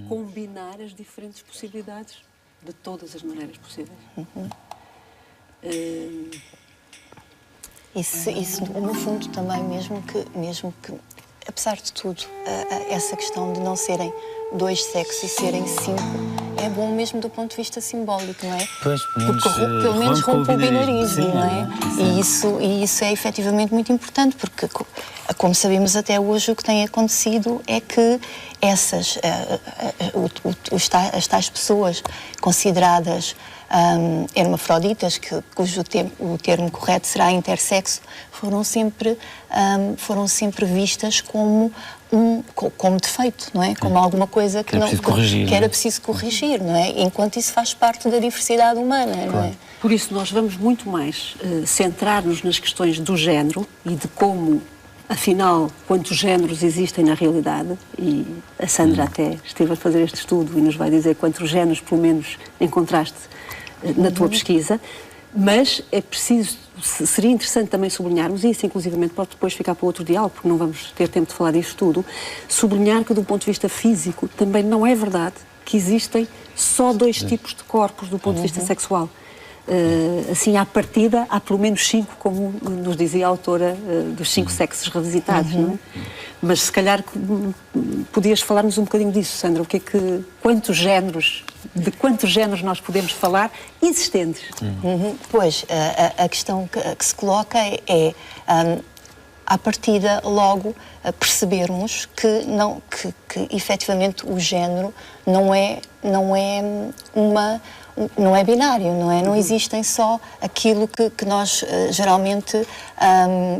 combinar as diferentes possibilidades de todas as maneiras possíveis. Isso, no fundo, também, mesmo que apesar de tudo, essa questão de não serem 2 sexos e serem 5 é bom mesmo do ponto de vista simbólico, não é? Pois, pelo menos rompe o binarismo, não é? E isso é efetivamente muito importante, porque, como sabemos até hoje, o que tem acontecido é que as tais pessoas consideradas hermafroditas, cujo o termo correto será intersexo, foram sempre vistas como defeito, não é? Como alguma coisa que era preciso corrigir, não é? Enquanto isso faz parte da diversidade humana, não é? Por isso nós vamos muito mais centrar-nos nas questões do género e de como, afinal, quantos géneros existem na realidade, e a Sandra até esteve a fazer este estudo e nos vai dizer quantos géneros, pelo menos, encontraste na tua pesquisa, mas é preciso, seria interessante também sublinharmos, e isso inclusivamente pode depois ficar para outro diálogo, porque não vamos ter tempo de falar disto tudo, sublinhar que do ponto de vista físico também não é verdade que existem só 2 tipos de corpos do ponto de vista sexual. Assim, à partida, há pelo menos 5, como nos dizia a autora, dos 5 sexos revisitados, não é? Mas se calhar podias falar-nos um bocadinho disso, Sandra, de quantos géneros nós podemos falar existentes? Pois, a questão que se coloca é à partida, logo, percebermos que efetivamente o género não é binário, não é? Não existem só aquilo que nós geralmente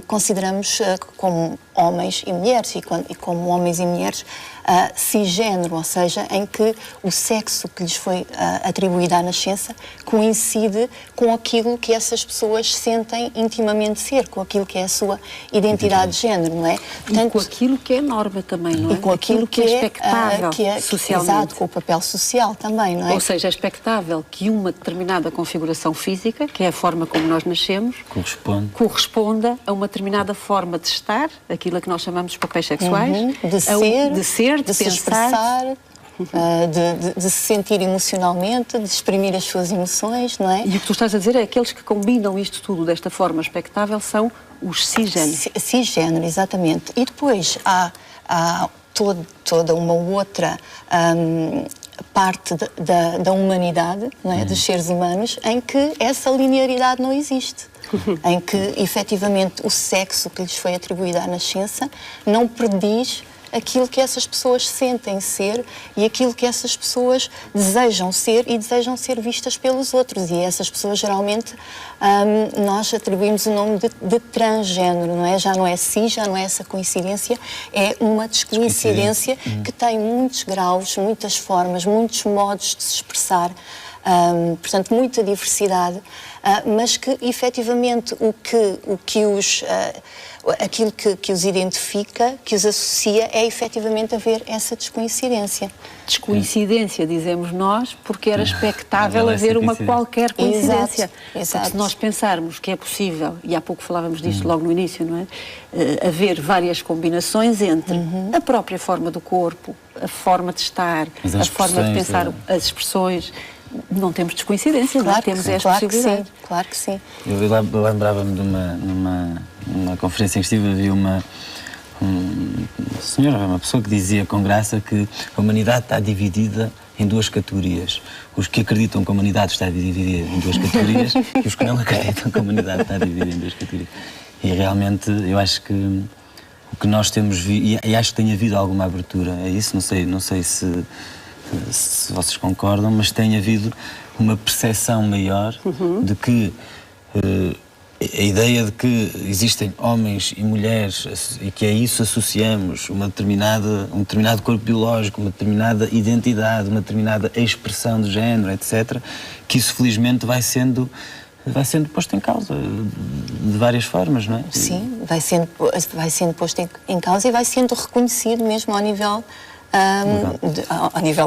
consideramos como homens e mulheres, e como homens e mulheres cisgênero, ou seja, em que o sexo que lhes foi atribuído à nascença coincide com aquilo que essas pessoas sentem intimamente ser, com aquilo que é a sua identidade de género, não é? Portanto, e com aquilo que é norma também, não é? E com aquilo que é expectável socialmente. Exato, com o papel social também, não é? Ou seja, é expectável que uma determinada configuração física, que é a forma como nós nascemos, corresponda a uma determinada forma de estar, aquilo a que nós chamamos de papéis sexuais, de se pensar, expressar, de se sentir emocionalmente, de exprimir as suas emoções, não é? E o que tu estás a dizer é que aqueles que combinam isto tudo desta forma expectável são os cisgêneros. Cisgênero, exatamente. E depois há toda uma outra parte da humanidade, não é? Dos seres humanos, em que essa linearidade não existe. Em que, efetivamente, o sexo que lhes foi atribuído à nascença não prediz aquilo que essas pessoas sentem ser e aquilo que essas pessoas desejam ser e desejam ser vistas pelos outros. E essas pessoas, geralmente, nós atribuímos o nome de transgênero, não é? Já não é cis, já não é essa coincidência, é uma descoincidência que tem muitos graus, muitas formas, muitos modos de se expressar. Portanto, muita diversidade, mas que, efetivamente, aquilo que os identifica, que os associa, é efetivamente haver essa descoincidência. Descoincidência, dizemos nós, porque era expectável haver uma qualquer coincidência. Exato. Se nós pensarmos que é possível, e há pouco falávamos disto logo no início, não é? Haver várias combinações entre a própria forma do corpo, a forma de estar, a forma de pensar, as expressões. Não temos descoincidência, claro, não temos esta possibilidade. Claro que sim. Eu lembrava-me de uma conferência em que estive, havia uma senhora, uma pessoa que dizia com graça que a humanidade está dividida em 2 categorias. Os que acreditam que a humanidade está dividida em 2 categorias e os que não acreditam que a humanidade está dividida em 2 categorias. E realmente eu acho que o que nós temos visto, e acho que tem havido alguma abertura a isso, não sei se vocês concordam, mas tem havido uma percepção maior de que a ideia de que existem homens e mulheres e que a isso associamos um determinado corpo biológico, uma determinada identidade, uma determinada expressão de género, etc., que isso felizmente vai sendo posto em causa de várias formas, não é? Sim, vai sendo posto em causa e vai sendo reconhecido mesmo ao nível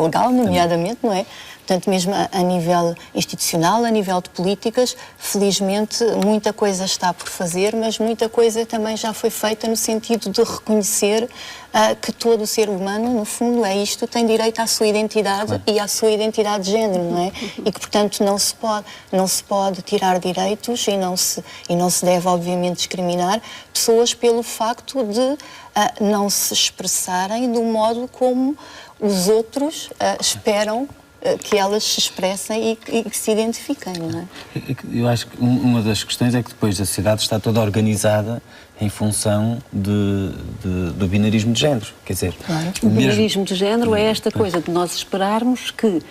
legal, nomeadamente, não é? portanto, mesmo a nível institucional, a nível de políticas, felizmente muita coisa está por fazer, mas muita coisa também já foi feita no sentido de reconhecer que todo o ser humano, no fundo, é isto, tem direito à sua identidade e à sua identidade de género, não é? E que, portanto, não se pode tirar direitos e não se deve, obviamente, discriminar pessoas pelo facto de não se expressarem do modo como os outros esperam que elas se expressem e que se identifiquem, não é? Eu acho que uma das questões é que depois a sociedade está toda organizada em função do binarismo de género. Quer dizer, o binarismo de género é esta coisa de nós esperarmos que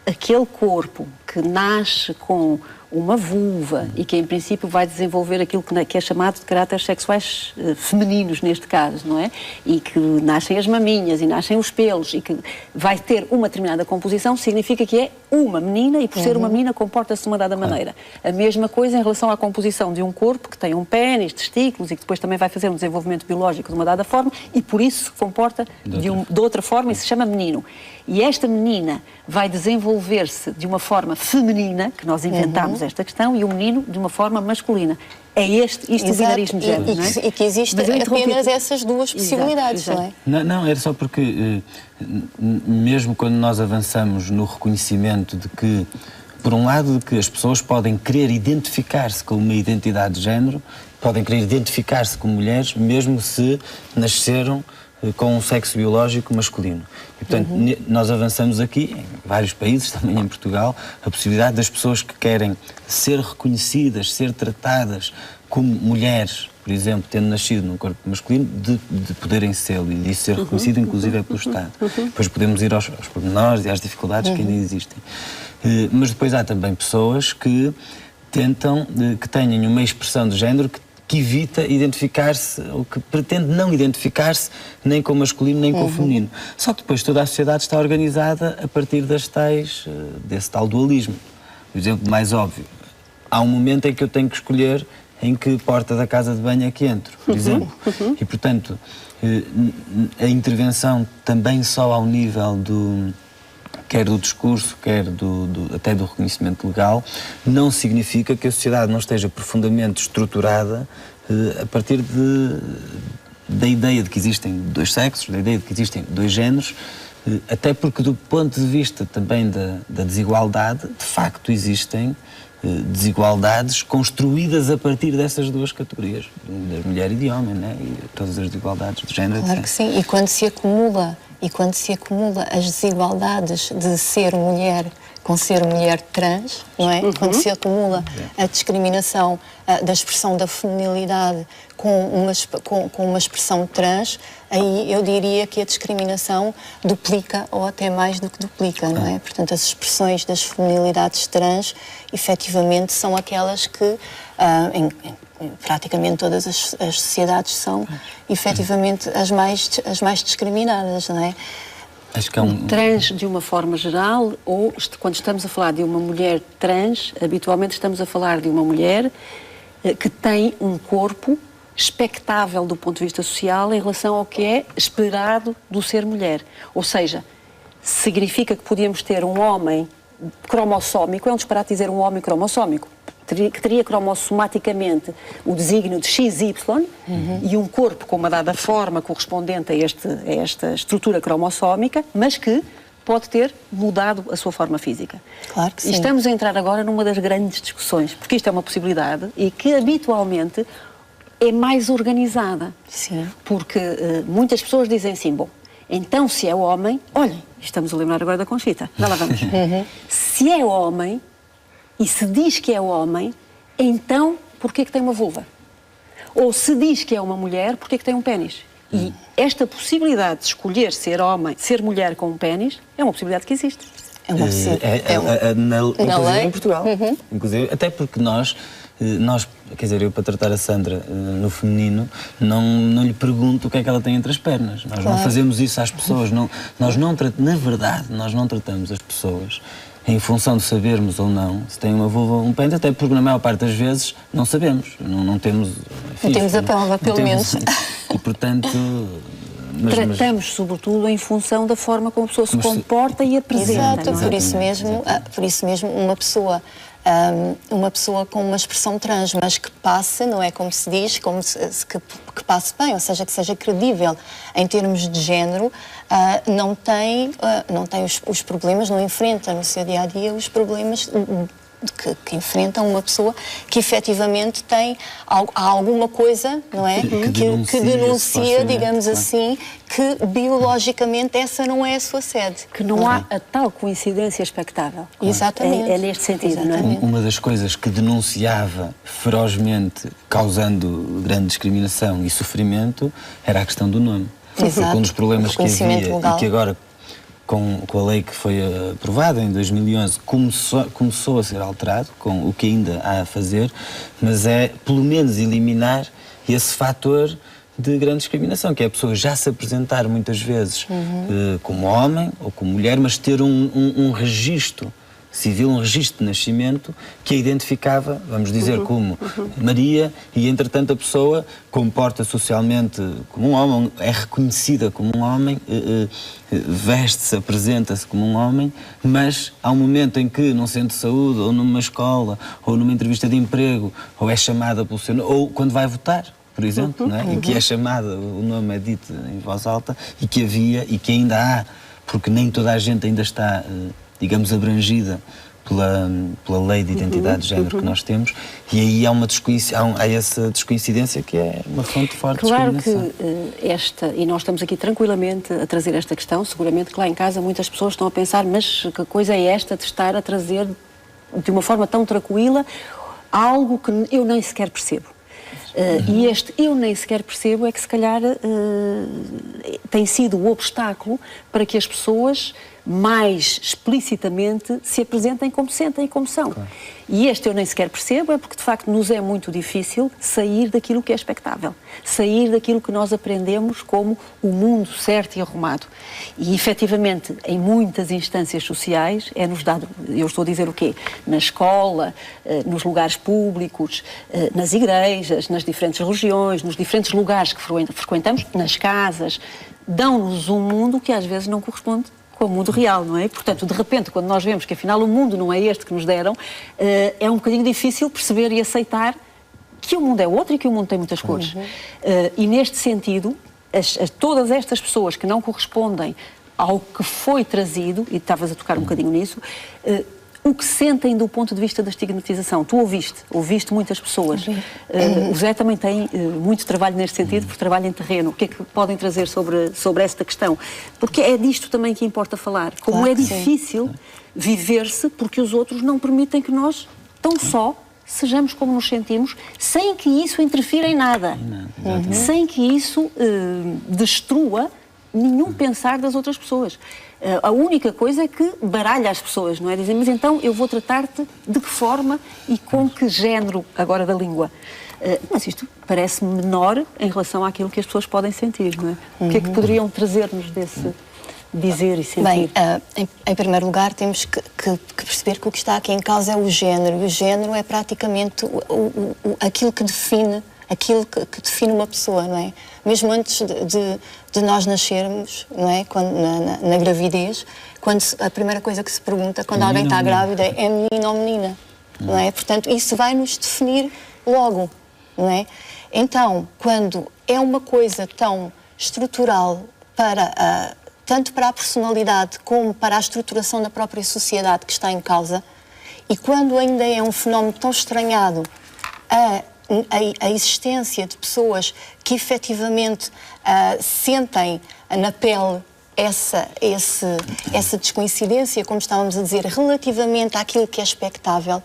aquele corpo que nasce com uma vulva e que em princípio vai desenvolver aquilo que é chamado de caráteres sexuais femininos neste caso, não é? E que nascem as maminhas e nascem os pelos e que vai ter uma determinada composição, significa que é uma menina e por ser uma menina comporta-se de uma dada maneira. A mesma coisa em relação à composição de um corpo que tem um pénis, testículos e que depois também vai fazer um desenvolvimento biológico de uma dada forma e por isso se comporta de outra forma e se chama menino. E esta menina vai desenvolver-se de uma forma feminina, que nós inventámos esta questão, e o menino de uma forma masculina. É isto o binarismo de género, não é? E que existem apenas essas duas possibilidades, exato. não é? Não, era só porque, mesmo quando nós avançamos no reconhecimento de que, por um lado, de que as pessoas podem querer identificar-se com uma identidade de género, podem querer identificar-se como mulheres, mesmo se nasceram com um sexo biológico masculino. E, portanto, nós avançamos aqui, em vários países, também em Portugal, a possibilidade das pessoas que querem ser reconhecidas, ser tratadas como mulheres, por exemplo, tendo nascido num corpo masculino, de poderem ser e de ser reconhecido, inclusive, pelo Estado. Depois podemos ir aos pormenores e às dificuldades que ainda existem. Mas depois há também pessoas que tentam, que tenham uma expressão de género que evita identificar-se, ou que pretende não identificar-se nem com o masculino nem com o feminino. Só que depois toda a sociedade está organizada a partir desse tal dualismo. O exemplo mais óbvio, há um momento em que eu tenho que escolher em que porta da casa de banho é que entro, por exemplo. E, portanto, a intervenção também só ao nível quer do discurso, quer até do reconhecimento legal, não significa que a sociedade não esteja profundamente estruturada a partir da ideia de que existem dois sexos, da ideia de que existem dois géneros, até porque do ponto de vista também da desigualdade, de facto existem desigualdades construídas a partir dessas duas categorias, de mulher e de homem, né? E todas as desigualdades de género. Claro que sim, e quando se acumula as desigualdades de ser mulher com ser mulher trans, não é? Quando se acumula a discriminação da expressão da feminilidade com uma expressão trans, aí eu diria que a discriminação duplica ou até mais do que duplica, não é? Portanto, as expressões das feminilidades trans, efetivamente, são aquelas que em praticamente todas as sociedades são efetivamente as mais discriminadas, não é? Acho que é Trans de uma forma geral, ou quando estamos a falar de uma mulher trans, habitualmente estamos a falar de uma mulher que tem um corpo expectável do ponto de vista social em relação ao que é esperado do ser mulher. Ou seja, significa que podíamos ter um homem cromossómico, é um disparate dizer um homem cromossómico, que teria cromossomaticamente o desígnio de XY e um corpo com uma dada forma correspondente a esta estrutura cromossómica, mas que pode ter mudado a sua forma física. Claro que sim. E estamos a entrar agora numa das grandes discussões, porque isto é uma possibilidade e que habitualmente é mais organizada. Sim. Porque muitas pessoas dizem assim, bom, então se é homem, olhem, estamos a lembrar agora da Conchita, já lá vamos. Se é homem e se diz que é homem, então porquê que tem uma vulva? Ou se diz que é uma mulher, porquê que tem um pénis? E esta possibilidade de escolher ser homem, ser mulher com um pénis, é uma possibilidade que existe. É uma possibilidade. Inclusive em Portugal. Inclusive, até porque nós, quer dizer, eu para tratar a Sandra no feminino, não lhe pergunto o que é que ela tem entre as pernas. Nós não fazemos isso às pessoas. Na verdade, nós não tratamos as pessoas em função de sabermos ou não se tem uma vulva ou um pênis, até porque na maior parte das vezes não sabemos. Não temos... Enfim, não temos a prova, pelo menos. E, portanto, tratamos sobretudo em função da forma como a pessoa se comporta e apresenta. Exato, não é? por isso mesmo uma pessoa com uma expressão trans, mas que passe, não é como se diz, que passe bem, ou seja, que seja credível em termos de género, não tem os problemas, não enfrenta no seu dia-a-dia os problemas que enfrentam uma pessoa que efetivamente tem alguma coisa, não é? Que denuncia, digamos assim, que biologicamente essa não é a sua sede. Que não há a tal coincidência expectável. Exatamente. É neste sentido, não é? Uma das coisas que denunciava ferozmente, causando grande discriminação e sofrimento, era a questão do nome. Exato. Um dos problemas que havia legal. e que agora, com a lei que foi aprovada em 2011, começou a ser alterado, com o que ainda há a fazer, mas é, pelo menos, eliminar esse fator de grande discriminação, que é a pessoa já se apresentar muitas vezes como homem ou como mulher, mas ter um registro civil, um registro de nascimento que a identificava, vamos dizer, como Maria, e entretanto a pessoa comporta socialmente como um homem, é reconhecida como um homem, veste-se, apresenta-se como um homem, mas há um momento em que, num centro de saúde, ou numa escola, ou numa entrevista de emprego, ou é chamada pelo seu nome, ou quando vai votar, por exemplo, não é? Em que é chamada, o nome é dito em voz alta, e que havia, e que ainda há, porque nem toda a gente ainda está, digamos, abrangida pela lei de identidade de género que nós temos, e aí há essa descoincidência que é uma fonte forte de discriminação. Claro que e nós estamos aqui tranquilamente a trazer esta questão, seguramente que lá em casa muitas pessoas estão a pensar, mas que coisa é esta de estar a trazer de uma forma tão tranquila algo que eu nem sequer percebo. E este eu nem sequer percebo é que se calhar tem sido o obstáculo para que as pessoas mais explicitamente se apresentem como sentem e como são. Claro. E este eu nem sequer percebo é porque de facto nos é muito difícil sair daquilo que é expectável, sair daquilo que nós aprendemos como o mundo certo e arrumado. E efetivamente em muitas instâncias sociais é-nos dado, eu estou a dizer o quê? Na escola, nos lugares públicos, nas igrejas, nas diferentes religiões, nos diferentes lugares que frequentamos, nas casas, dão-nos um mundo que às vezes não corresponde com o mundo real, não é? Portanto, de repente, quando nós vemos que afinal o mundo não é este que nos deram, é um bocadinho difícil perceber e aceitar que o mundo é outro e que o mundo tem muitas cores. E neste sentido, todas estas pessoas que não correspondem ao que foi trazido, e estavas a tocar um bocadinho nisso, o que sentem do ponto de vista da estigmatização. Tu ouviste muitas pessoas. O Zé também tem muito trabalho neste sentido, porque trabalha em terreno. O que é que podem trazer sobre esta questão? Porque é disto também que importa falar. Como é difícil viver-se porque os outros não permitem que nós, tão só, sejamos como nos sentimos, sem que isso interfira em nada. Sem que isso destrua nenhum pensar das outras pessoas. A única coisa é que baralha as pessoas, não é? Dizem, mas então eu vou tratar-te de que forma e com que género, agora da língua. Mas isto parece-me menor em relação àquilo que as pessoas podem sentir, não é? O que é que poderiam trazer-nos desse dizer e sentir? Bem, em primeiro lugar temos que perceber que o que está aqui em causa é o género, e o género é praticamente aquilo que define uma pessoa, não é? Mesmo antes de nós nascermos, não é? Na gravidez, a primeira coisa que se pergunta quando alguém está grávida é menino ou menina, não é? Portanto, isso vai nos definir logo, não é? Então, quando é uma coisa tão estrutural tanto para a personalidade como para a estruturação da própria sociedade que está em causa, e quando ainda é um fenómeno tão estranhado a existência de pessoas que efetivamente sentem na pele essa descoincidência, como estávamos a dizer, relativamente àquilo que é expectável,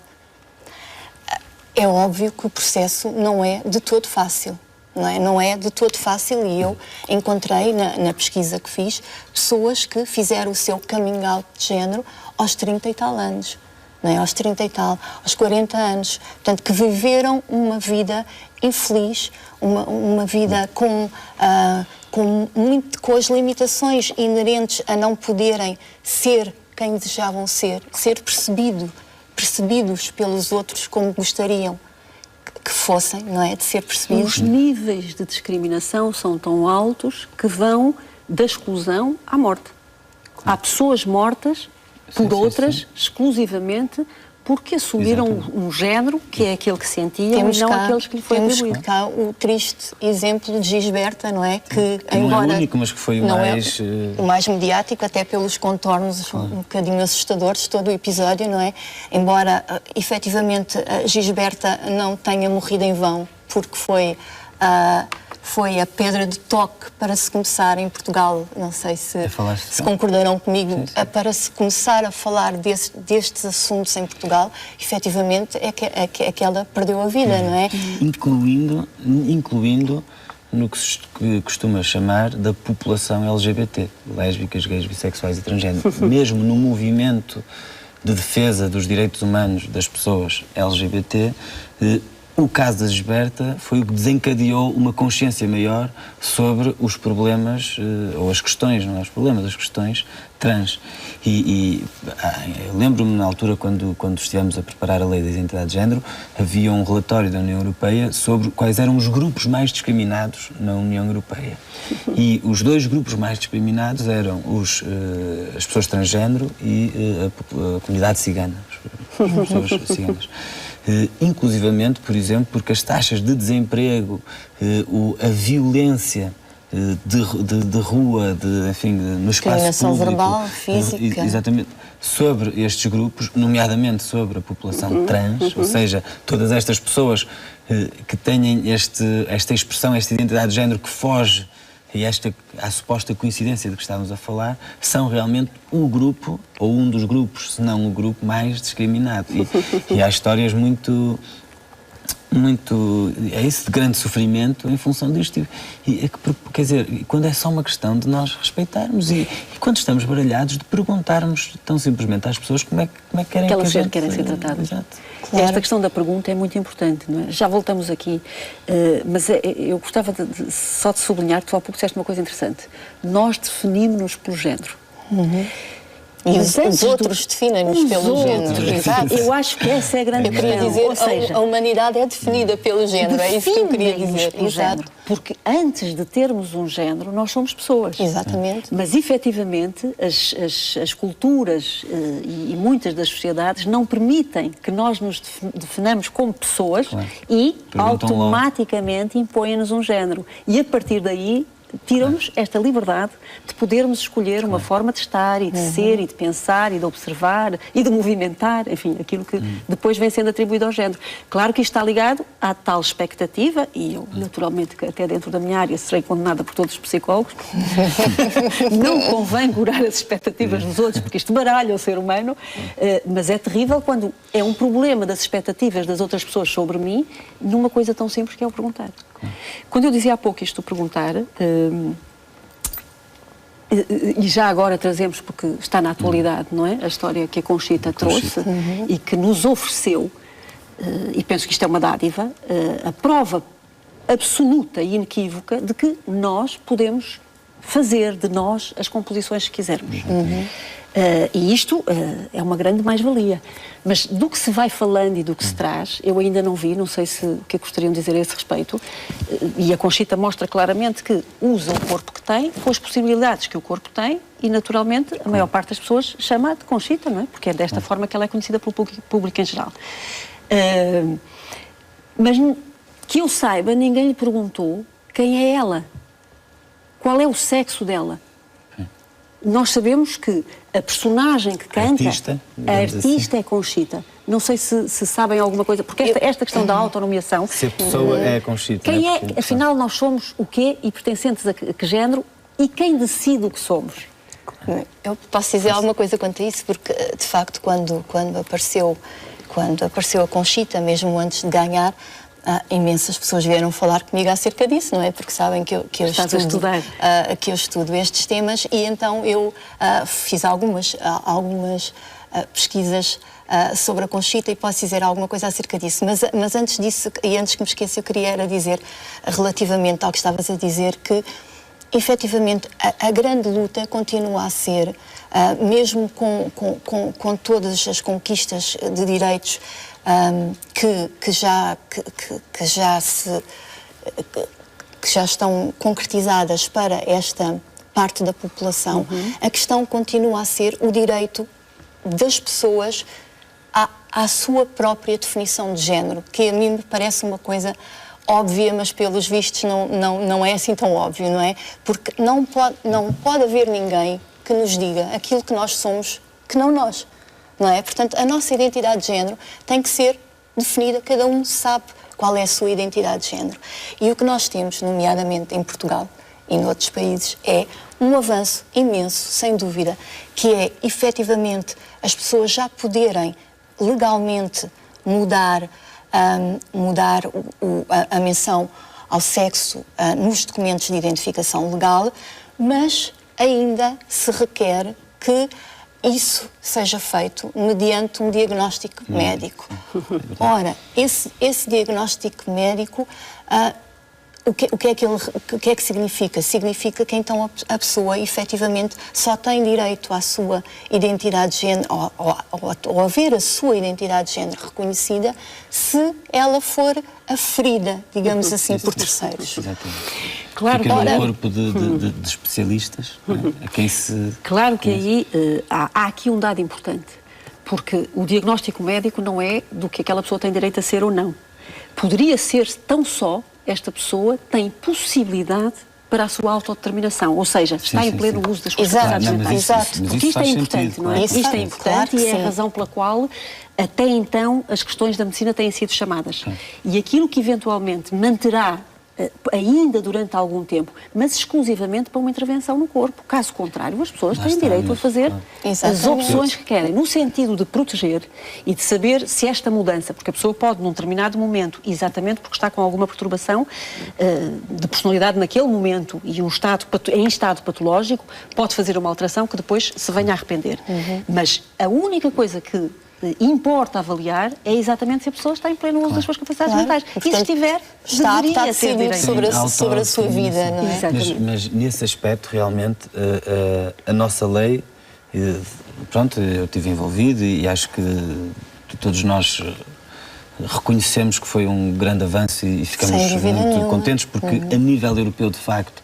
é óbvio que o processo não é de todo fácil. Não é de todo fácil, e eu encontrei na pesquisa que fiz pessoas que fizeram o seu coming out de género aos 30 e tal anos. Não é? Aos 30 e tal, aos 40 anos, portanto, que viveram uma vida infeliz, uma vida com as limitações inerentes a não poderem ser quem desejavam ser percebidos pelos outros como gostariam que fossem, não é? De ser percebidos. Os níveis de discriminação são tão altos que vão da exclusão à morte. Há pessoas mortas por outras, exclusivamente porque assumiram um género que é aquele que sentiam e não aqueles que lhe foi atribuído. Temos cá o triste exemplo de Gisberta, não é? Que não é o único, mas que foi o mais... o mais mediático, até pelos contornos um bocadinho assustadores de todo o episódio, não é? Embora, efetivamente, a Gisberta não tenha morrido em vão, porque foi a pedra de toque para se começar em Portugal, não sei se concordarão comigo, para se começar a falar destes assuntos em Portugal, efetivamente é que ela perdeu a vida, não é? Incluindo no que se costuma chamar da população LGBT, lésbicas, gays, bissexuais e transgênero. Mesmo no movimento de defesa dos direitos humanos das pessoas LGBT, o caso da Gisberta foi o que desencadeou uma consciência maior sobre os problemas, ou as questões, não é os problemas, as questões trans. Eu lembro-me na altura, quando estivemos a preparar a Lei da Identidade de Género, havia um relatório da União Europeia sobre quais eram os grupos mais discriminados na União Europeia. E os 2 grupos mais discriminados eram as pessoas transgênero e a comunidade cigana, as pessoas ciganas. Inclusivamente, por exemplo, porque as taxas de desemprego, a violência de rua, enfim, no espaço discriminação público, verbal, física, exatamente, sobre estes grupos, nomeadamente sobre a população trans, ou seja, todas estas pessoas que têm esta expressão, esta identidade de género que foge a suposta coincidência de que estávamos a falar, são realmente o grupo, ou um dos grupos, se não o grupo mais discriminado. E há histórias muito, é isso, de grande sofrimento em função disto. Quer dizer, quando é só uma questão de nós respeitarmos e quando estamos baralhados, de perguntarmos tão simplesmente às pessoas como é que querem que a gente... querem ser tratadas. Exato. Claro. Esta questão da pergunta é muito importante, não é? Já voltamos aqui, mas eu gostava só de sublinhar que tu há pouco disseste uma coisa interessante. Nós definimos-nos pelo género. E os outros definem-nos pelo género. Exato. Eu acho que essa é a grande questão. Eu queria dizer, ou seja, a humanidade é definida pelo género, é isso que eu queria dizer. Exato. Porque antes de termos um género, nós somos pessoas. Exatamente. Mas, efetivamente, as culturas e muitas das sociedades não permitem que nós nos definamos como pessoas e automaticamente impõem-nos um género. E, a partir daí, tiram-nos esta liberdade de podermos escolher uma forma de estar e de ser e de pensar e de observar e de movimentar, enfim, aquilo que depois vem sendo atribuído ao género. Claro que isto está ligado à tal expectativa, e eu, naturalmente, até dentro da minha área, serei condenada por todos os psicólogos. Não convém curar as expectativas dos outros, porque isto baralha o ser humano, mas é terrível quando é um problema das expectativas das outras pessoas sobre mim, numa coisa tão simples que é o perguntar. Quando eu dizia há pouco isto do perguntar, e já agora trazemos, porque está na atualidade, não é? A história que a Conchita trouxe e que nos ofereceu, e penso que isto é uma dádiva, a prova absoluta e inequívoca de que nós podemos fazer de nós as composições que quisermos. E isto é uma grande mais-valia. Mas do que se vai falando e do que se traz, eu ainda não vi, não sei o que gostariam de dizer a esse respeito, e a Conchita mostra claramente que usa o corpo que tem, com as possibilidades que o corpo tem, e naturalmente a maior parte das pessoas chama de Conchita, não é? Porque é desta forma que ela é conhecida pelo público em geral. Mas que eu saiba, ninguém lhe perguntou quem é ela, qual é o sexo dela. Nós sabemos que a personagem que canta, a artista é Conchita. Não sei se sabem alguma coisa, porque esta questão da autonomiação... Se a pessoa é Conchita. Quem é? Afinal, nós somos o quê e pertencentes a que género e quem decide o que somos? Eu posso dizer alguma coisa quanto a isso, porque, de facto, quando apareceu a Conchita, mesmo antes de ganhar, imensas pessoas vieram falar comigo acerca disso, não é? Porque sabem que eu estudo estes temas, e então eu fiz algumas pesquisas sobre a Conchita e posso dizer alguma coisa acerca disso. Mas antes disso, e antes que me esqueça, eu queria era dizer, relativamente ao que estavas a dizer, que efetivamente a grande luta continua a ser, mesmo com todas as conquistas de direitos que já estão concretizadas para esta parte da população, a questão continua a ser o direito das pessoas à sua própria definição de género, que a mim me parece uma coisa óbvia, mas pelos vistos não é assim tão óbvio, não é? Porque não pode haver ninguém que nos diga aquilo que nós somos, que não nós, não é? Portanto, a nossa identidade de género tem que ser definida, cada um sabe qual é a sua identidade de género. E o que nós temos, nomeadamente em Portugal e noutros países, é um avanço imenso, sem dúvida, que é, efetivamente, as pessoas já poderem legalmente mudar a menção ao sexo nos documentos de identificação legal, mas ainda se requer que isso seja feito mediante um diagnóstico médico. Ora, esse diagnóstico médico, o que é que significa? Significa que então a pessoa efetivamente só tem direito à sua identidade de género, ou a ver a sua identidade de género reconhecida, se ela for aferida, digamos assim, por terceiros. Exatamente. Claro, fica num corpo de especialistas, a quem se... Claro que aí há aqui um dado importante, porque o diagnóstico médico não é do que aquela pessoa tem direito a ser ou não. Poderia ser tão só esta pessoa tem possibilidade para a sua autodeterminação, ou seja, está em pleno uso das suas capacidades mentais. Exato. Porque isto é importante, não é? Isto é importante e é a razão pela qual até então as questões da medicina têm sido chamadas. E aquilo que eventualmente manterá ainda durante algum tempo, mas exclusivamente para uma intervenção no corpo. Caso contrário, as pessoas têm direito a fazer as opções que querem, no sentido de proteger e de saber se esta mudança, porque a pessoa pode, num determinado momento, exatamente porque está com alguma perturbação de personalidade naquele momento e em estado patológico, pode fazer uma alteração que depois se venha a arrepender. Mas a única coisa que importa avaliar é exatamente se a pessoa está em pleno uso das suas capacidades mentais. E se estiver, está a decidir sobre a sua vida, não é? Mas nesse aspecto, realmente, a nossa lei, pronto, eu estive envolvido e acho que todos nós reconhecemos que foi um grande avanço e ficamos muito contentes porque a nível europeu, de facto,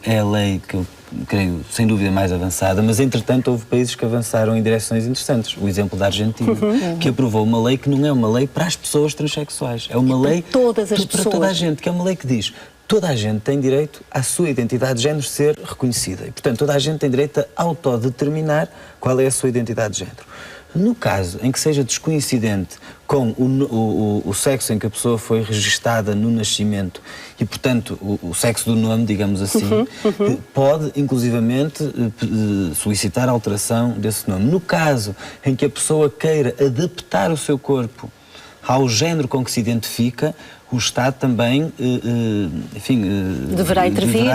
é a lei que eu creio, sem dúvida, mais avançada, mas entretanto houve países que avançaram em direções interessantes. O exemplo da Argentina, que aprovou uma lei que não é uma lei para as pessoas transexuais, é uma lei para todas as pessoas. Para toda a gente, que é uma lei que diz toda a gente tem direito à sua identidade de género ser reconhecida e, portanto, toda a gente tem direito a autodeterminar qual é a sua identidade de género. No caso em que seja descoincidente com o sexo em que a pessoa foi registada no nascimento e, portanto, o sexo do nome, digamos assim, pode, inclusivamente, solicitar a alteração desse nome. No caso em que a pessoa queira adaptar o seu corpo ao género com que se identifica, o Estado também, deverá intervir,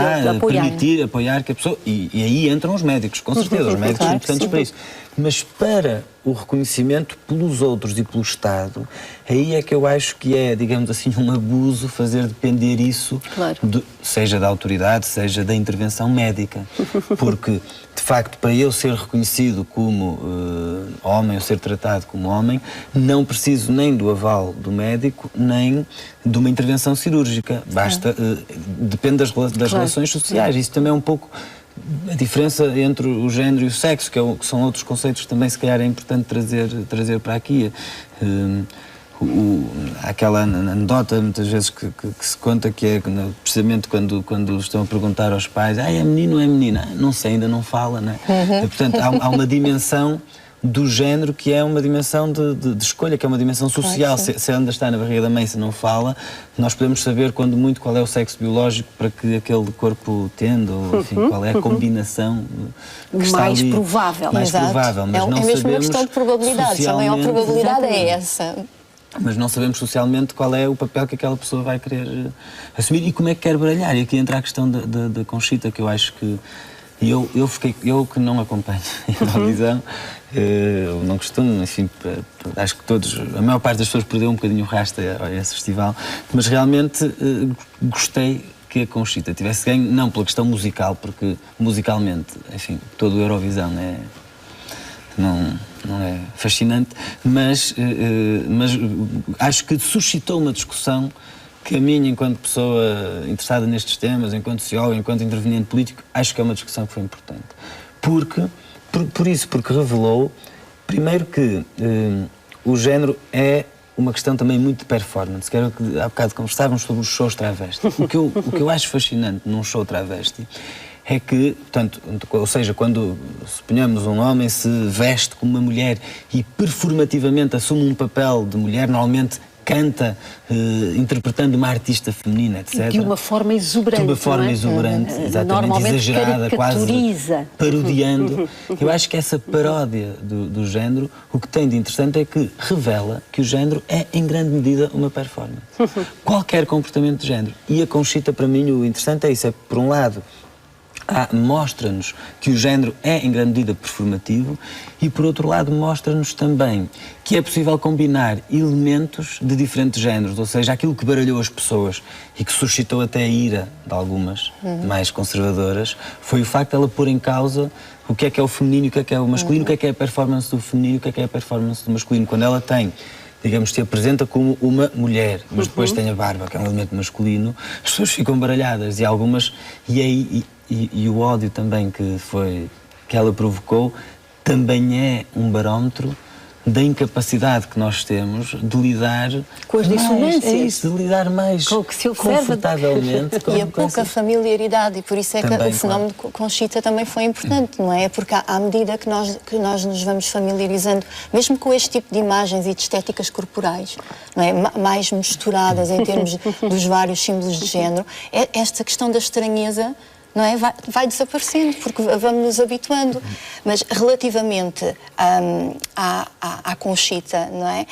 permitir, apoiar que a pessoa... E aí entram os médicos, com certeza, os médicos são importantes para isso. Mas para o reconhecimento pelos outros e pelo Estado, aí é que eu acho que é, digamos assim, um abuso fazer depender isso, seja da autoridade, seja da intervenção médica. Porque, de facto, para eu ser reconhecido como homem, ou ser tratado como homem, não preciso nem do aval do médico, nem de uma intervenção cirúrgica. Basta, depende das relações sociais. Isso também é um pouco a diferença entre o género e o sexo, que são outros conceitos que também se calhar é importante trazer para aqui. Há aquela anedota muitas vezes que se conta que é precisamente quando estão a perguntar aos pais é menino ou é menina? Não sei, ainda não fala, não é? Portanto, há uma dimensão do género que é uma dimensão de escolha, que é uma dimensão social. Se ainda está na barriga da mãe, se não fala, nós podemos saber quando muito qual é o sexo biológico para que aquele corpo tenda, ou enfim, qual é a combinação que está mais ali. provável. Mais provável, mas não é mesmo uma sabemos questão de probabilidades, a maior probabilidade é essa. Mas não sabemos socialmente qual é o papel que aquela pessoa vai querer assumir e como é que quer baralhar. E aqui entra a questão da Conchita, que eu acho que eu que não acompanho a televisão, eu não costumo, enfim, acho que a maior parte das pessoas perdeu um bocadinho o rastro a esse festival, mas realmente gostei que a Conchita tivesse ganho, não pela questão musical, porque musicalmente, enfim, todo o Eurovisão não é fascinante, mas acho que suscitou uma discussão que a mim, enquanto pessoa interessada nestes temas, enquanto sociólogo, enquanto interveniente político, acho que é uma discussão que foi importante. Porque revelou, primeiro, que o género é uma questão também muito de performance, que era o que há bocado conversávamos sobre os shows travesti. O que eu acho fascinante num show travesti é que, portanto, ou seja, quando, suponhamos, um homem se veste como uma mulher e performativamente assume um papel de mulher, normalmente canta, interpretando uma artista feminina, etc. De uma forma exuberante. De uma forma exuberante, exatamente, exagerada, quase parodiando. Eu acho que essa paródia do género, o que tem de interessante é que revela que o género é, em grande medida, uma performance. Qualquer comportamento de género. E a Conchita, para mim, o interessante é isso. É, por um lado, mostra-nos que o género é, em grande medida, performativo e, por outro lado, mostra-nos também que é possível combinar elementos de diferentes géneros, ou seja, aquilo que baralhou as pessoas e que suscitou até a ira de algumas mais conservadoras foi o facto de ela pôr em causa o que é o feminino, o que é o masculino, o que é a performance do feminino, o que é a performance do masculino. Quando ela tem, digamos, se apresenta como uma mulher, mas depois tem a barba, que é um elemento masculino, as pessoas ficam baralhadas e algumas... E o ódio também que ela provocou também é um barómetro da incapacidade que nós temos de lidar com as dissonâncias, de lidar mais com o que se observa confortavelmente e a pouca familiaridade, e por isso é que o fenómeno de Conchita também foi importante, não é? Porque à medida que nós nos vamos familiarizando, mesmo com este tipo de imagens e de estéticas corporais, não é? Mais misturadas em termos dos vários símbolos de género, esta questão da estranheza, não é? Vai desaparecendo, porque vamos nos habituando. Mas relativamente à Conchita, não é?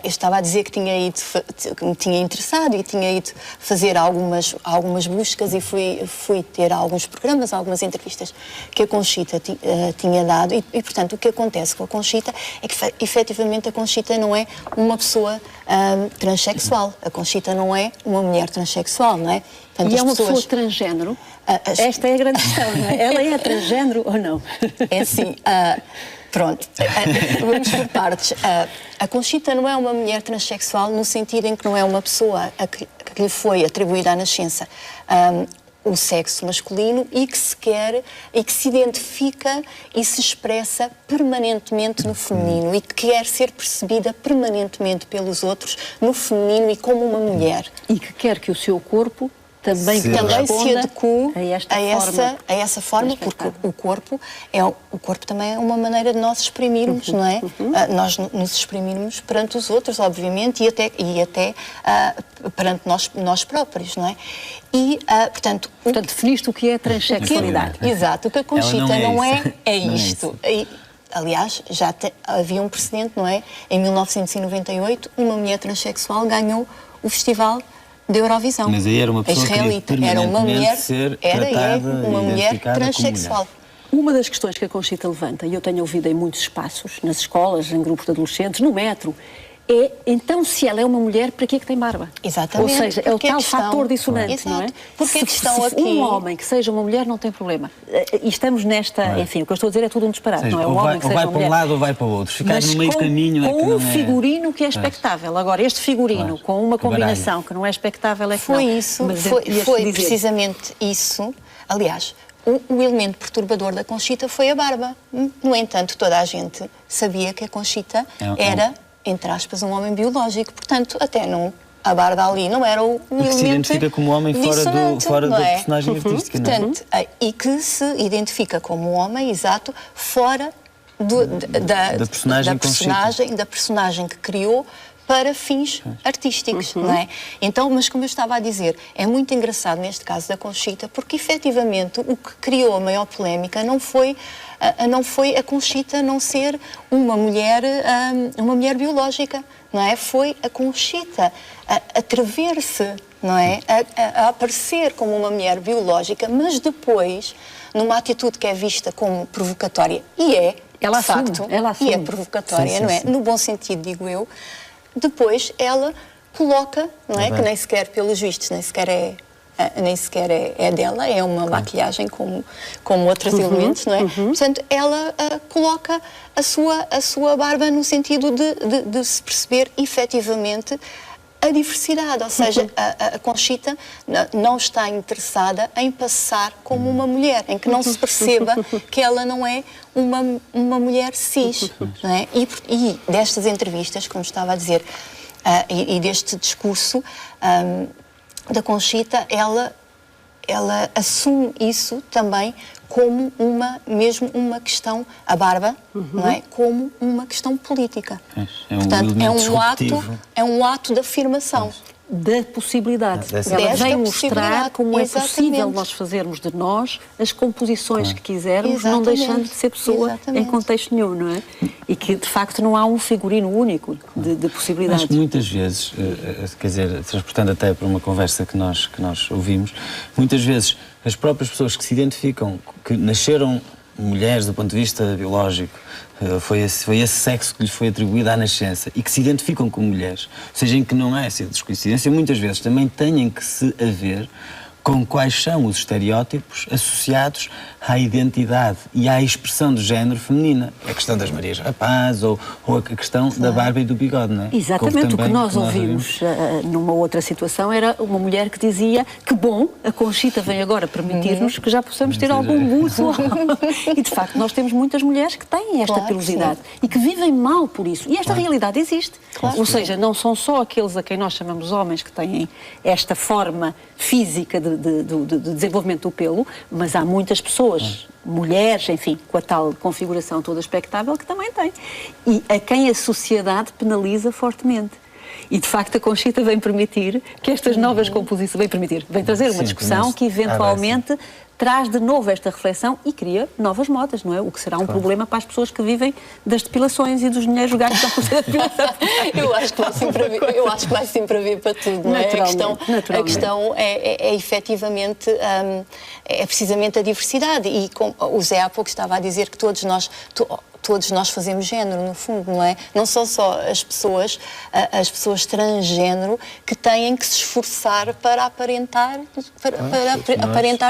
Eu estava a dizer que me tinha interessado e tinha ido fazer algumas buscas e fui ter alguns programas, algumas entrevistas que a Conchita tinha dado e, portanto, o que acontece com a Conchita é que, efetivamente, a Conchita não é uma pessoa transexual. A Conchita não é uma mulher transexual, não é? Portanto, e é uma pessoa transgénero? Esta é a grande questão, não é? Ela é transgénero ou não? É assim, pronto, vamos por partes. A Conchita não é uma mulher transexual no sentido em que não é uma pessoa que lhe foi atribuída à nascença o sexo masculino e que se identifica e se expressa permanentemente no feminino e que quer ser percebida permanentemente pelos outros no feminino e como uma mulher. E que quer que o seu corpo também se adeque a essa forma, porque o corpo também é uma maneira de nós exprimirmos, não é? Nós nos exprimirmos perante os outros, obviamente, e até perante nós próprios, não é? E, portanto, definiste o que é transexualidade. Exato, o que a Conchita não é isto. Aliás, havia um precedente, não é? Em 1998, uma mulher transexual ganhou o festival da Eurovisão. Mas aí era uma pessoa israelita, que era uma mulher, ser uma mulher transexual. Uma das questões que a Conchita levanta, e eu tenho ouvido em muitos espaços, nas escolas, em grupos de adolescentes, no metro, é, então, se ela é uma mulher, para que é que tem barba? Exatamente. Ou seja, é o tal fator dissonante, não é? Porque se aqui... um homem que seja uma mulher não tem problema. E estamos nesta... Enfim, o que eu estou a dizer é tudo um disparate, não é? Um homem que seja uma mulher. Ou vai para um lado ou vai para o outro. Ficar no meio caminho é que não é... com um figurino que é expectável. Agora, este figurino com uma combinação que não é expectável é que Foi precisamente isso. Aliás, o elemento perturbador da Conchita foi a barba. No entanto, toda a gente sabia que a Conchita era, entre aspas, um homem biológico. Portanto, até não... A barba ali não era o elemento que se identifica como homem fora da personagem artística, não é? Portanto, e que se identifica como homem, exato, fora da personagem que criou para fins artísticos, não é? Então, mas como eu estava a dizer, é muito engraçado neste caso da Conchita, porque efetivamente o que criou a maior polémica não foi a Conchita não ser uma mulher biológica, não é? Foi a Conchita atrever-se, não é? A aparecer como uma mulher biológica, mas depois, numa atitude que é vista como provocatória, e é, de facto, e é provocatória, não é? No bom sentido, digo eu. Depois ela coloca, não é? Que nem sequer, pelos vistos, nem sequer é é dela, é uma maquilhagem como outros elementos, não é? Portanto, ela coloca a sua barba no sentido de se perceber efetivamente a diversidade, ou seja, a Conchita não está interessada em passar como uma mulher, em que não se perceba que ela não é uma mulher cis, não é? E destas entrevistas, como estava a dizer, e deste discurso da Conchita, ela assume isso também como mesmo uma questão, a barba, não é? Como uma questão política. Portanto, é um ato de afirmação. Da possibilidade. Ela vem mostrar como é possível nós fazermos de nós as composições que quisermos, não deixando de ser pessoa em contexto nenhum, não é? E que, de facto, não há um figurino único de possibilidades. Mas muitas vezes, quer dizer, transportando até para uma conversa que nós ouvimos, muitas vezes as próprias pessoas que se identificam, que nasceram mulheres do ponto de vista biológico, foi esse sexo que lhes foi atribuído à nascença e que se identificam como mulheres, ou seja, em que não é essa descoincidência, muitas vezes também têm que se haver com quais são os estereótipos associados à identidade e à expressão do género feminina. A questão das Marias Rapaz ou a questão da barba e do bigode, não é? Exatamente, o que nós ouvimos numa outra situação era uma mulher que dizia que bom, a Conchita vem agora permitir-nos que já possamos ter algum buço. E de facto nós temos muitas mulheres que têm esta pilosidade e que vivem mal por isso. E esta realidade existe. Ou seja, não são só aqueles a quem nós chamamos homens que têm esta forma física de desenvolvimento do pelo, mas há muitas pessoas, mulheres, enfim, com a tal configuração toda expectável que também têm. E a quem a sociedade penaliza fortemente. E, de facto, a Conchita vem permitir que estas novas composições... Vem trazer uma discussão que, eventualmente, traz de novo esta reflexão e cria novas modas, não é? O que será um problema para as pessoas que vivem das depilações e dos dinheiros jogados para fazer depilação. Eu acho que vai sempre haver para tudo, não é? A questão é efetivamente, é precisamente a diversidade. E como o Zé há pouco estava a dizer que todos nós fazemos género, no fundo, não é? Não são só as pessoas transgénero que têm que se esforçar para aparentar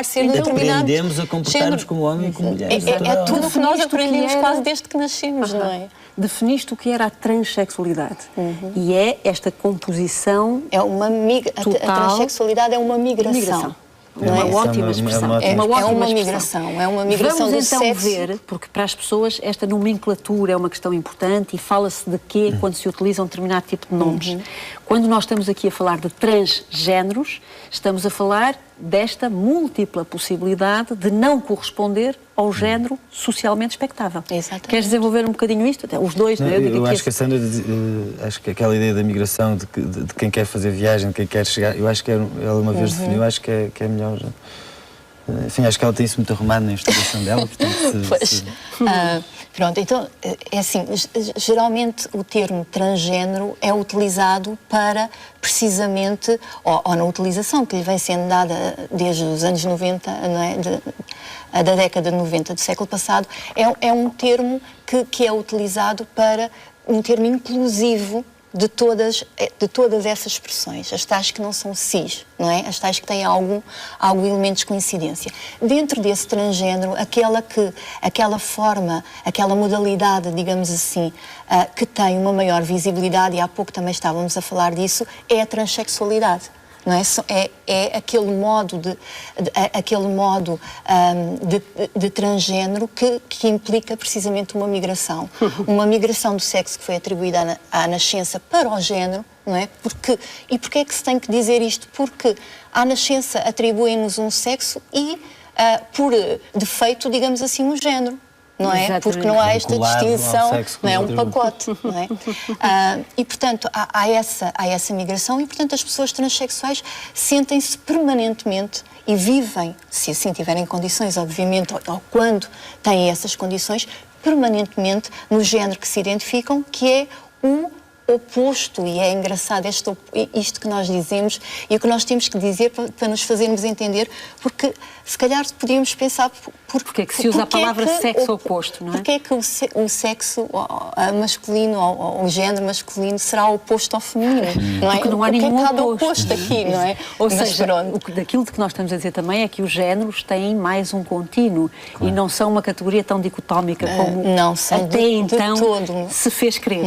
ser determinado aprendemos a comportar-nos como homem e como mulher. É tudo o que nós aprendemos quase desde que nascemos, não é? Definiste o que era a transexualidade. E é esta composição total. A transexualidade é uma migração. É uma ótima expressão. É uma migração do sexo. Vamos então ver, porque para as pessoas esta nomenclatura é uma questão importante e fala-se de quê quando se utilizam determinado tipo de nomes. Quando nós estamos aqui a falar de transgéneros, estamos a falar desta múltipla possibilidade de não corresponder ao género socialmente expectável. Exatamente. Queres desenvolver um bocadinho isto? Os dois, não é? Eu acho que a Sandra, acho que aquela ideia da migração, de quem quer fazer viagem, de quem quer chegar, eu acho que ela uma vez definiu, acho que é melhor. Enfim, acho que ela tem isso muito arrumado na investigação dela, portanto... Pronto, então, é assim, geralmente o termo transgénero é utilizado para, precisamente, ou na utilização que lhe vem sendo dada desde os anos 90, não é? Da década de 90 do século passado, é um termo que é utilizado para um termo inclusivo de todas essas expressões, as tais que não são cis, não é? As tais que têm algum elemento de coincidência. Dentro desse transgénero, aquela forma, aquela modalidade, digamos assim, que tem uma maior visibilidade, e há pouco também estávamos a falar disso, é a transexualidade. Não é? É aquele modo de transgénero que implica precisamente uma migração do sexo que foi atribuída à nascença para o género, não é? E porquê é que se tem que dizer isto? Porque à nascença atribuem-nos um sexo e, por defeito, digamos assim, um género. Não é? Exatamente. Porque não há esta distinção, não é um pacote, não é? E, portanto, há essa migração e, portanto, as pessoas transexuais sentem-se permanentemente e vivem, se assim tiverem condições, obviamente, ou quando têm essas condições, permanentemente no género que se identificam, que é o oposto, e é engraçado isto que nós dizemos e o que nós temos que dizer para nos fazermos entender, porque se calhar podíamos pensar porque é que se usa a palavra sexo oposto, não é? Porque é que o sexo masculino ou o género masculino será oposto ao feminino, não é? Porque não há nenhum oposto aqui, não é? Ou seja, daquilo que nós estamos a dizer também é que os géneros têm mais um contínuo e não são uma categoria tão dicotómica como não são até então todo. se fez crer.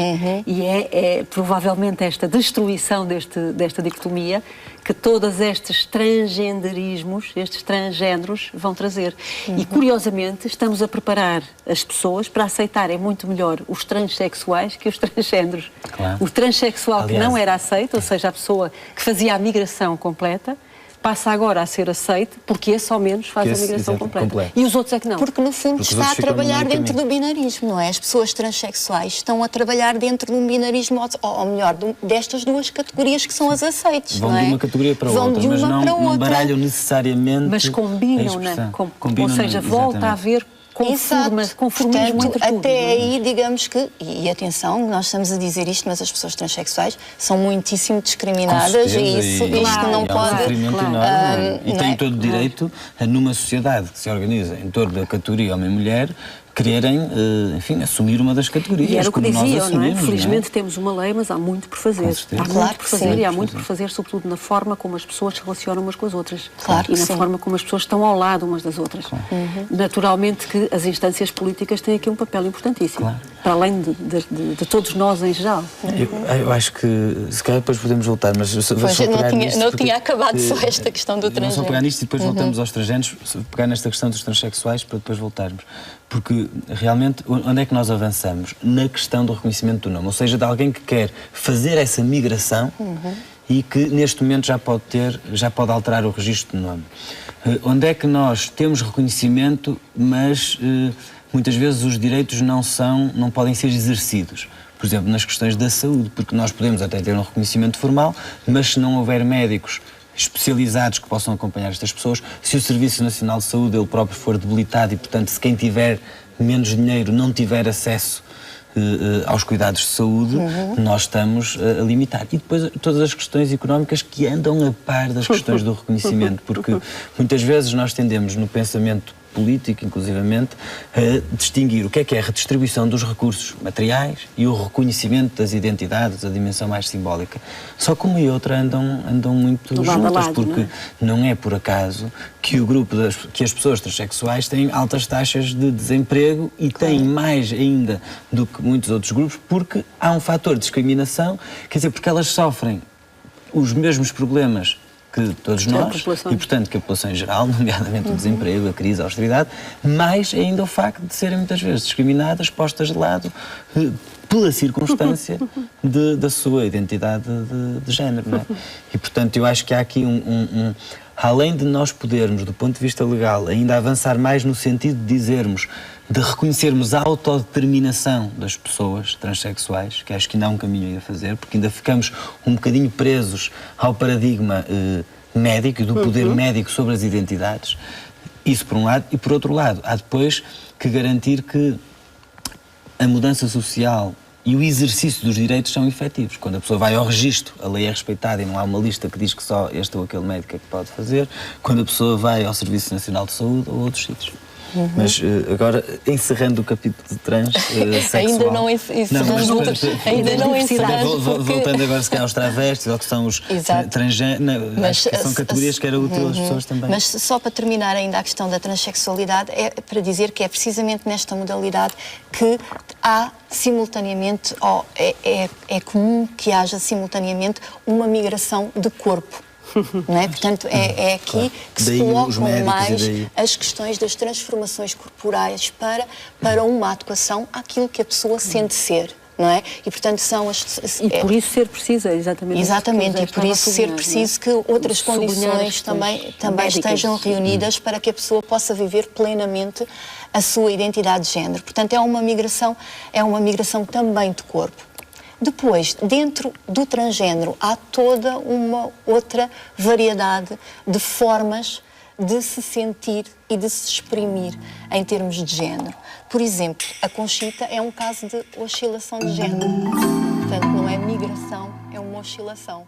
E é provavelmente esta destruição desta dicotomia que todos estes transgenderismos, estes transgéneros vão trazer. E, curiosamente, estamos a preparar as pessoas para aceitarem muito melhor os transexuais que os transgéneros. Claro. O transexual, aliás, que não era aceito, ou seja, a pessoa que fazia a migração completa, passa agora a ser aceito porque esse ao menos faz a migração completa. E os outros é que não. Porque no fundo está a trabalhar dentro do binarismo, não é? As pessoas transexuais estão a trabalhar dentro de um binarismo, ou melhor, destas duas categorias que são as aceites. Vão não é? de uma categoria para outra, mas não baralham necessariamente. Mas combinam, né? Ou seja, volta a haver conformismo entre tudo. Até aí, digamos que, e atenção, nós estamos a dizer isto, mas as pessoas transexuais são muitíssimo discriminadas e isto não pode... E têm todo o direito, numa sociedade que se organiza em torno da categoria homem-mulher, quererem, enfim, assumir uma das categorias. E era o que diziam, não é? Felizmente não é? temos uma lei, mas há muito por fazer. Há muito por fazer e há muito por fazer, sobretudo na forma como as pessoas se relacionam umas com as outras. E na forma como as pessoas estão ao lado umas das outras. Naturalmente que as instâncias políticas têm aqui um papel importantíssimo. Para além de todos nós em geral. Eu acho que, se calhar depois podemos voltar, mas não tinha acabado só esta questão do transgênero. Vamos só pegar nisto e depois voltamos aos transgêneros, pegar nesta questão dos transexuais para depois voltarmos. Porque, realmente, onde é que nós avançamos? Na questão do reconhecimento do nome. Ou seja, de alguém que quer fazer essa migração e que, neste momento, já pode alterar o registro de nome. Onde é que nós temos reconhecimento, mas muitas vezes os direitos não podem ser exercidos? Por exemplo, nas questões da saúde, porque nós podemos até ter um reconhecimento formal, mas se não houver médicos especializados que possam acompanhar estas pessoas, se o Serviço Nacional de Saúde ele próprio for debilitado e, portanto, se quem tiver menos dinheiro não tiver acesso aos cuidados de saúde, nós estamos a limitar. E depois todas as questões económicas que andam a par das questões do reconhecimento, porque muitas vezes nós tendemos no pensamento político, inclusivamente, a distinguir o que é a redistribuição dos recursos materiais e o reconhecimento das identidades, a dimensão mais simbólica. Só que uma e outra andam muito juntas, porque não é por acaso que que as pessoas transexuais têm altas taxas de desemprego e têm mais ainda do que muitos outros grupos, porque há um fator de discriminação, quer dizer, porque elas sofrem os mesmos problemas que todos nós, e portanto que a população em geral, nomeadamente o desemprego, a crise, a austeridade, mais ainda o facto de serem muitas vezes discriminadas, postas de lado pela circunstância da sua identidade de género, não é? E portanto eu acho que há aqui além de nós podermos, do ponto de vista legal, ainda avançar mais no sentido de dizermos, de reconhecermos a autodeterminação das pessoas transexuais, que acho que ainda há um caminho a fazer, porque ainda ficamos um bocadinho presos ao paradigma médico, do poder médico sobre as identidades. Isso por um lado. E por outro lado, há depois que garantir que a mudança social e o exercício dos direitos são efetivos. Quando a pessoa vai ao registro, a lei é respeitada e não há uma lista que diz que só este ou aquele médico é que pode fazer. Quando a pessoa vai ao Serviço Nacional de Saúde ou a outros sítios. Mas agora, encerrando o capítulo de sexual... Ainda não encerramos. Voltando agora se calhar aos travestis, ou que são os transgêneros, acho que são categorias que era útil às pessoas também. Mas só para terminar ainda a questão da transexualidade, é para dizer que é precisamente nesta modalidade que há simultaneamente, ou é comum que haja simultaneamente uma migração de corpo. Não é? Portanto, é aqui que se colocam mais as questões das transformações corporais para uma adequação àquilo que a pessoa sente ser. Não é? E, portanto, são por isso ser preciso, exatamente. Exatamente, e por isso ser preciso que outras condições também estejam reunidas para que a pessoa possa viver plenamente a sua identidade de género. Portanto, é uma migração também de corpo. Depois, dentro do transgênero, há toda uma outra variedade de formas de se sentir e de se exprimir em termos de género. Por exemplo, a Conchita é um caso de oscilação de género. Portanto, não é é migração, é uma oscilação.